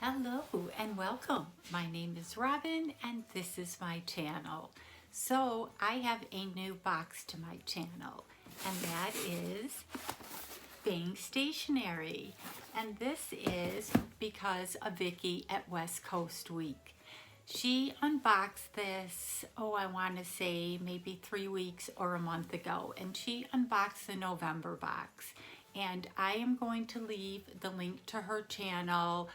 Hello and welcome. My name is Robyn and this is my channel. So I have a new box to my channel and that is Bang Stationery. And this is because of Vicky at West Coast Week. She unboxed this, I want to say maybe 3 weeks or a month ago, and she unboxed the November box. And I am going to leave the link to her channel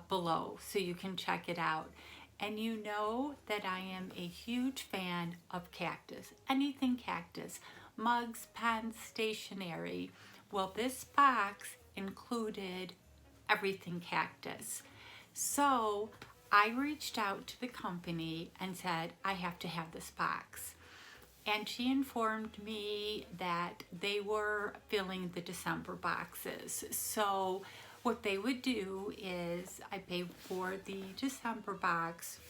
below so you can check it out. And you know that I am a huge fan of cactus, anything cactus, mugs, pens, stationery. Well, this box included everything cactus. So I reached out to the company and said, I have to have this box. And she informed me that they were filling the December boxes. So what they would do is I paid for the December box,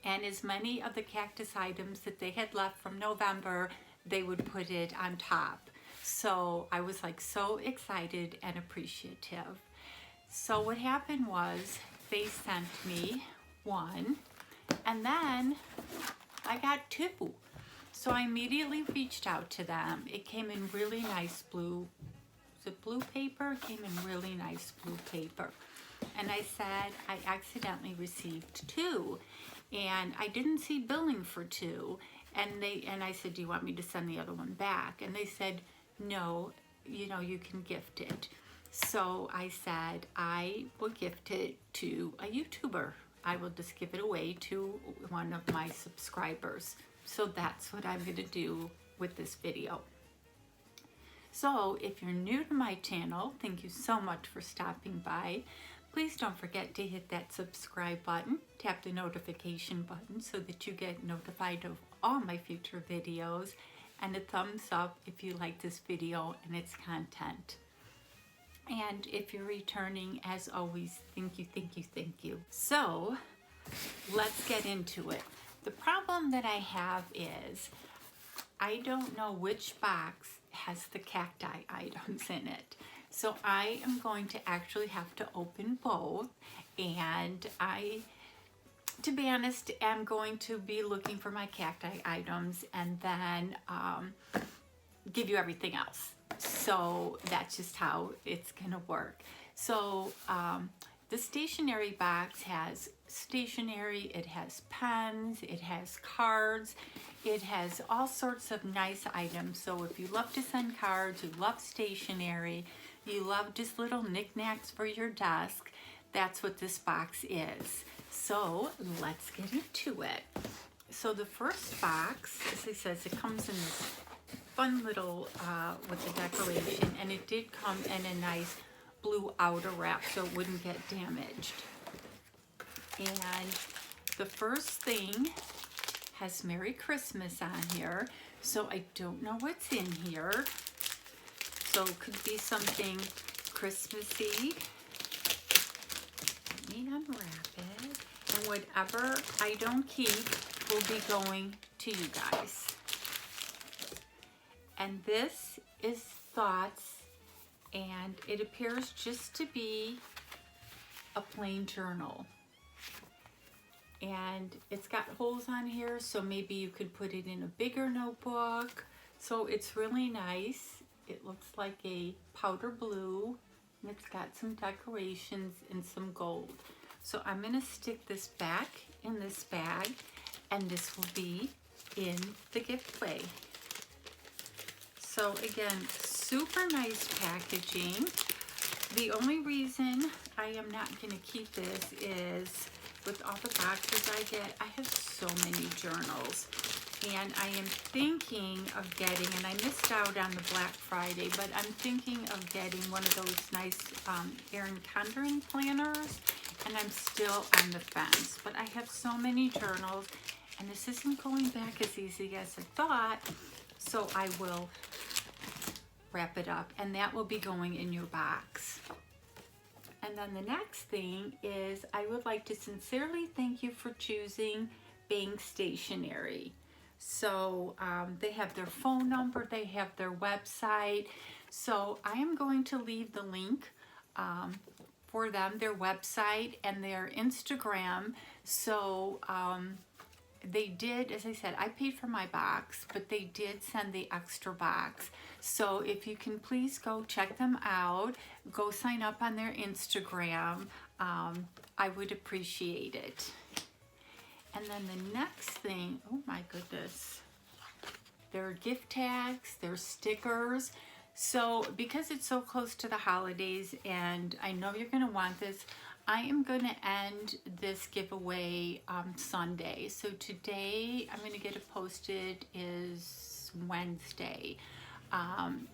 and as many of the cactus items that they had left from November, they would put it on top. So I was like so excited and appreciative. So what happened was they sent me one, and then I got two. So I immediately reached out to them. It came in really nice blue, was it blue paper? It came in really nice blue paper. And I said, I accidentally received two and I didn't see billing for two. And I said, do you want me to send the other one back? And they said, no, you can gift it. So I said, I will gift it to a YouTuber. I will just give it away to one of my subscribers. So that's what I'm going to do with this video. So if you're new to my channel, thank you so much for stopping by. Please don't forget to hit that subscribe button, tap the notification button so that you get notified of all my future videos, and a thumbs up if you like this video and its content. And if you're returning, as always, thank you, thank you, thank you. So let's get into it. The problem that I have is I don't know which box has the cacti items in it. So I am going to actually have to open both, and to be honest, am going to be looking for my cacti items and then give you everything else. So that's just how it's gonna work. So the stationery box has stationery, it has pens, it has cards, it has all sorts of nice items. So if you love to send cards, you love stationery, you love just little knickknacks for your desk, that's what this box is. So let's get into it. So the first box, as it says, it comes in this fun little with the decoration, and it did come in a nice blue outer wrap so it wouldn't get damaged. And the first thing has Merry Christmas on here, so I don't know what's in here. So it could be something Christmassy. Let me unwrap it. And whatever I don't keep will be going to you guys. And this is Thoughts, and it appears just to be a plain journal. And it's got holes on here, so maybe you could put it in a bigger notebook. So it's really nice. It looks like a powder blue, and it's got some decorations and some gold. So I'm gonna stick this back in this bag, and this will be in the gift bag. So again, super nice packaging. The only reason I am not gonna keep this is with all the boxes I get, I have so many journals. And I am thinking of getting, and I missed out on the Black Friday, but I'm thinking of getting one of those nice Erin Condren planners, and I'm still on the fence. But I have so many journals, and this isn't going back as easy as I thought, so I will wrap it up, and that will be going in your box. And then the next thing is I would like to sincerely thank you for choosing Bang Stationery. So they have their phone number, they have their website. So I am going to leave the link for them, their website and their Instagram. So they did, as I said, I paid for my box, but they did send the extra box. So if you can please go check them out, go sign up on their Instagram. I would appreciate it. And then the next thing, oh my goodness, there are gift tags, there's stickers. So because it's so close to the holidays, and I know you're gonna want this, I am gonna end this giveaway Sunday. So today, I'm gonna get it posted is Wednesday.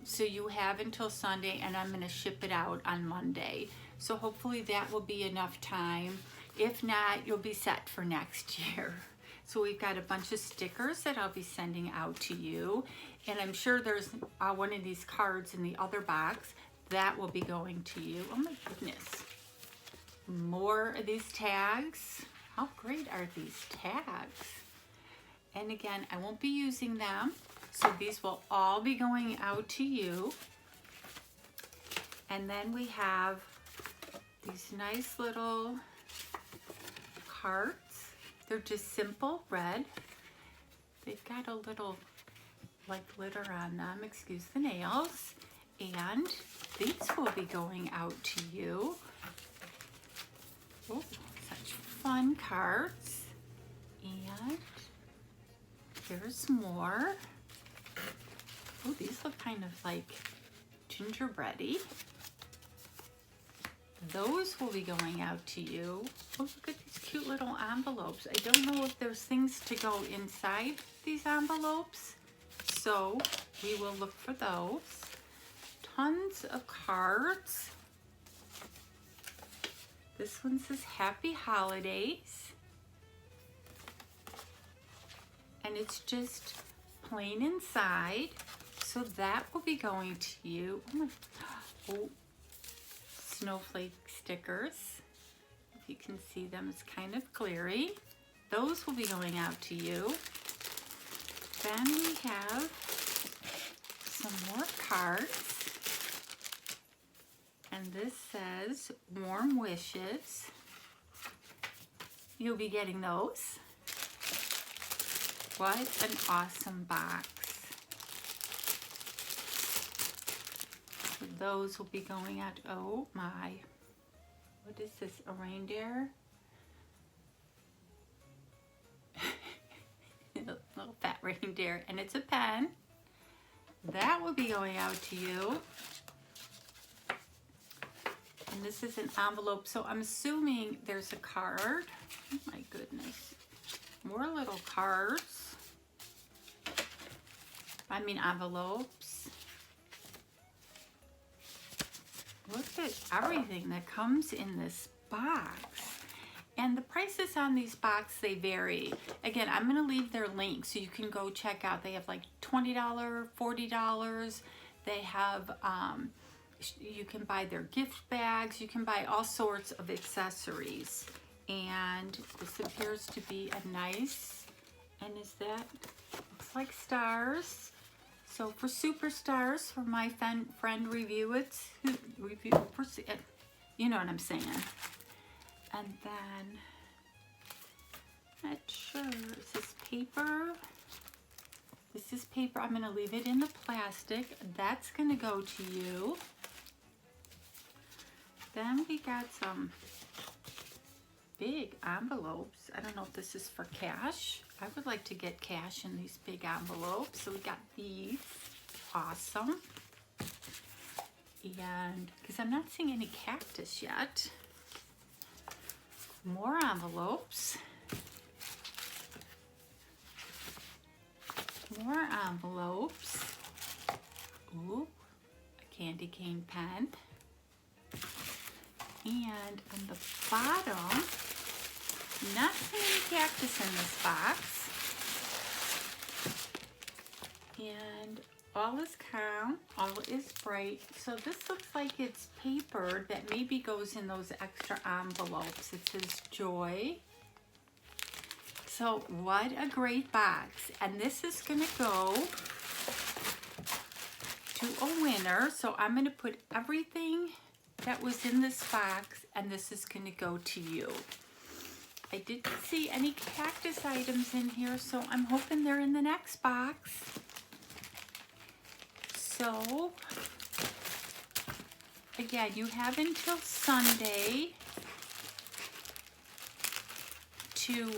So you have until Sunday, and I'm gonna ship it out on Monday. So hopefully that will be enough time. If not, you'll be set for next year. So we've got a bunch of stickers that I'll be sending out to you. And I'm sure there's one of these cards in the other box that will be going to you. Oh my goodness. More of these tags. How great are these tags? And again, I won't be using them. So these will all be going out to you. And then we have these nice little cards. They're just simple red. They've got a little like glitter on them, excuse the nails. And these will be going out to you. Oh, such fun cards. And there's more. Oh, these look kind of like gingerbready. Those will be going out to you. Oh, look at these cute little envelopes. I don't know if there's things to go inside these envelopes, so we will look for those. Tons of cards. This one says Happy Holidays. And it's just plain inside. So that will be going to you. Oh, snowflake stickers. If you can see them, it's kind of glary. Those will be going out to you. Then we have some more cards. And this says Warm Wishes. You'll be getting those. What an awesome box. So those will be going out. Oh my. What is this? A reindeer? Little fat reindeer. And it's a pen. That will be going out to you. And this is an envelope. So I'm assuming there's a card. Oh my goodness. More little cards. I mean envelopes. Look at everything that comes in this box. And the prices on these boxes, they vary. Again, I'm going to leave their link so you can go check out. They have like $20, $40. They have, you can buy their gift bags. You can buy all sorts of accessories. And this appears to be a nice, and is that, looks like stars. So for superstars, for my friend review it, you know what I'm saying. And then, not sure, is this paper? This is paper. I'm going to leave it in the plastic. That's going to go to you. Then we got some big envelopes. I don't know if this is for cash. I would like to get cash in these big envelopes. So we got these. Awesome. And because I'm not seeing any cactus yet. More envelopes. More envelopes. Ooh, a candy cane pen. And on the bottom, not seeing any cactus in this box. And all is calm, all is bright. So this looks like it's paper that maybe goes in those extra envelopes. It says Joy. So what a great box. And this is gonna go to a winner. So I'm gonna put everything that was in this box, and this is going to go to you. I didn't see any cactus items in here, so I'm hoping they're in the next box. So, again, you have until Sunday to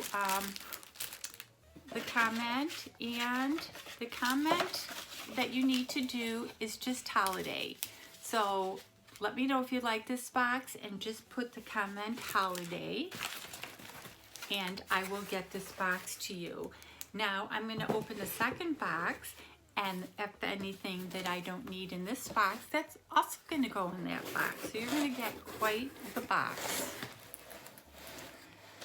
the comment, and the comment that you need to do is just holiday. So let me know if you like this box and just put the comment holiday, and I will get this box to you. Now I'm going to open the second box, and if anything that I don't need in this box, that's also going to go in that box. So you're going to get quite the box.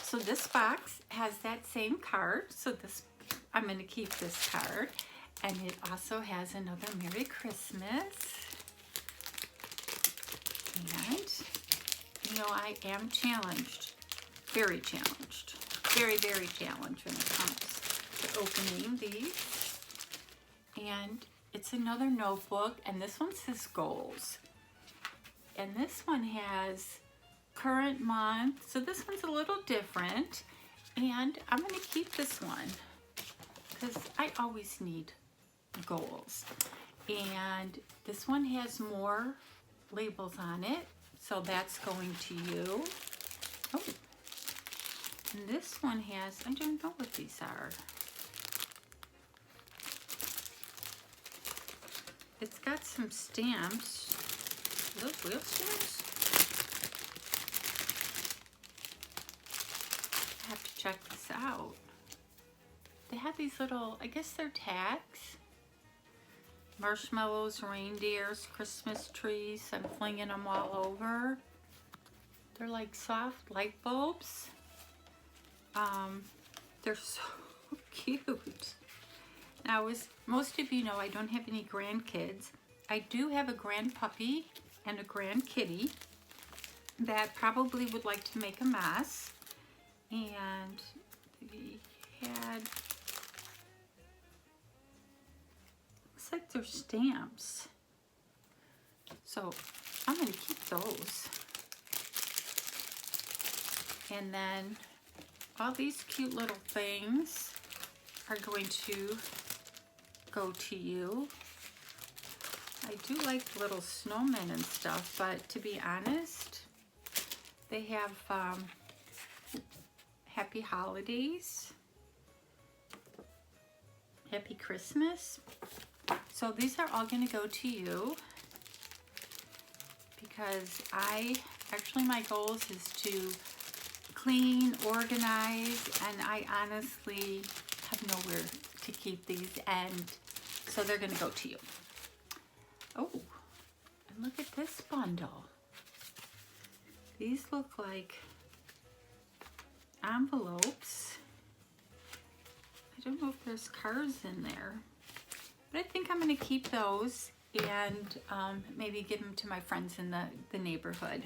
So this box has that same card. So this, I'm going to keep this card. And it also has another Merry Christmas. And, you know, I am challenged. Very challenged. Very, very challenged when it comes to opening these. And it's another notebook, and this one says goals. And this one has current month, so this one's a little different. And I'm going to keep this one because I always need goals. And this one has more labels on it, so that's going to you. Oh, and this one has, I don't know what these are. It's got some stamps. Are those wheel stamps? I have to check this out. They have these little, I guess they're tags. Marshmallows, reindeers, Christmas trees. I'm flinging them all over. They're like soft light bulbs. They're so cute. Now, as most of you know, I don't have any grandkids. I do have a grandpuppy and a grandkitty that probably would like to make a mess. And we had, looks like they're stamps. So I'm going to keep those. And then all these cute little things are going to go to you. I do like little snowmen and stuff, but to be honest, they have Happy Holidays, Happy Christmas. So these are all going to go to you because actually my goals is to clean, organize, and I honestly have nowhere to keep these, and so they're going to go to you. Oh, and look at this bundle. These look like envelopes. I don't know if there's cards in there, but I think I'm going to keep those and maybe give them to my friends in the neighborhood.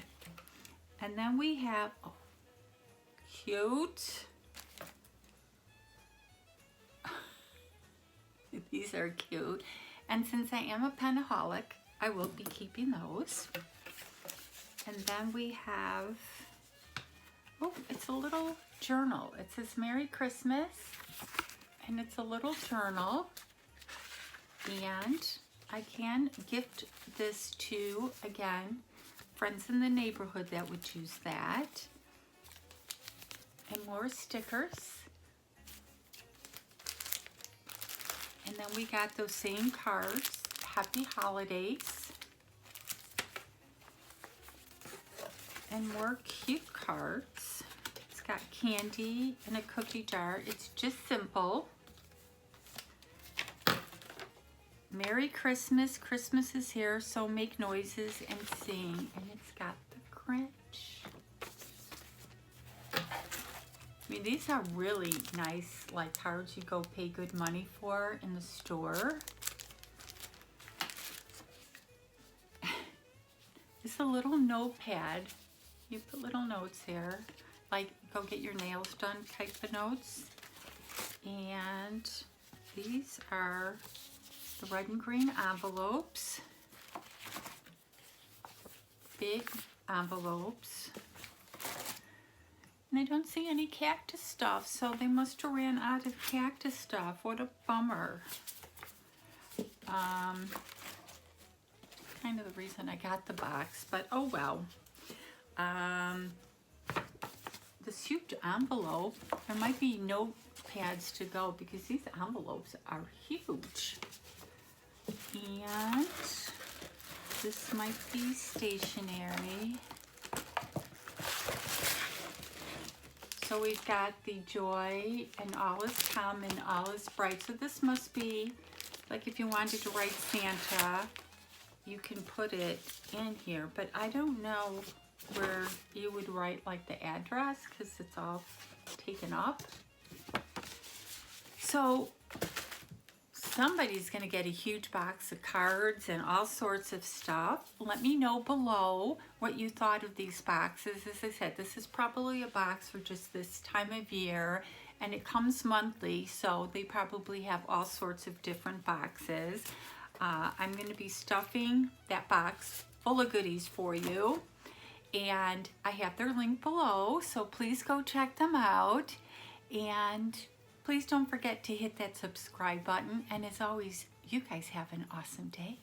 And then we have, oh, cute. These are cute. And since I am a penaholic, I will be keeping those. And then we have, oh, it's a little journal. It says Merry Christmas, and it's a little journal. And I can gift this to, again, friends in the neighborhood that would choose that. And more stickers. And then we got those same cards, Happy Holidays. And more cute cards. It's got candy in a cookie jar. It's just simple. Merry Christmas, Christmas is here, so make noises and sing. And it's got the Grinch. I mean, these are really nice, like cards you go pay good money for in the store. It's a little notepad. You put little notes here, like go get your nails done type of notes. And these are the red and green envelopes. big envelopes. And I don't see any cactus stuff, so they must have ran out of cactus stuff. What a bummer. Kind of the reason I got the box, but oh well. This huge envelope, there might be notepads to go because these envelopes are huge. And this might be stationery. So we've got the Joy and All is Come and All is Bright. So this must be, like if you wanted to write Santa, you can put it in here. But I don't know where you would write like the address because it's all taken up. So somebody's going to get a huge box of cards and all sorts of stuff. Let me know below what you thought of these boxes. As I said, this is probably a box for just this time of year, and it comes monthly, so they probably have all sorts of different boxes. I'm going to be stuffing that box full of goodies for you, and I have their link below, so please go check them out. And please don't forget to hit that subscribe button. And as always, you guys have an awesome day.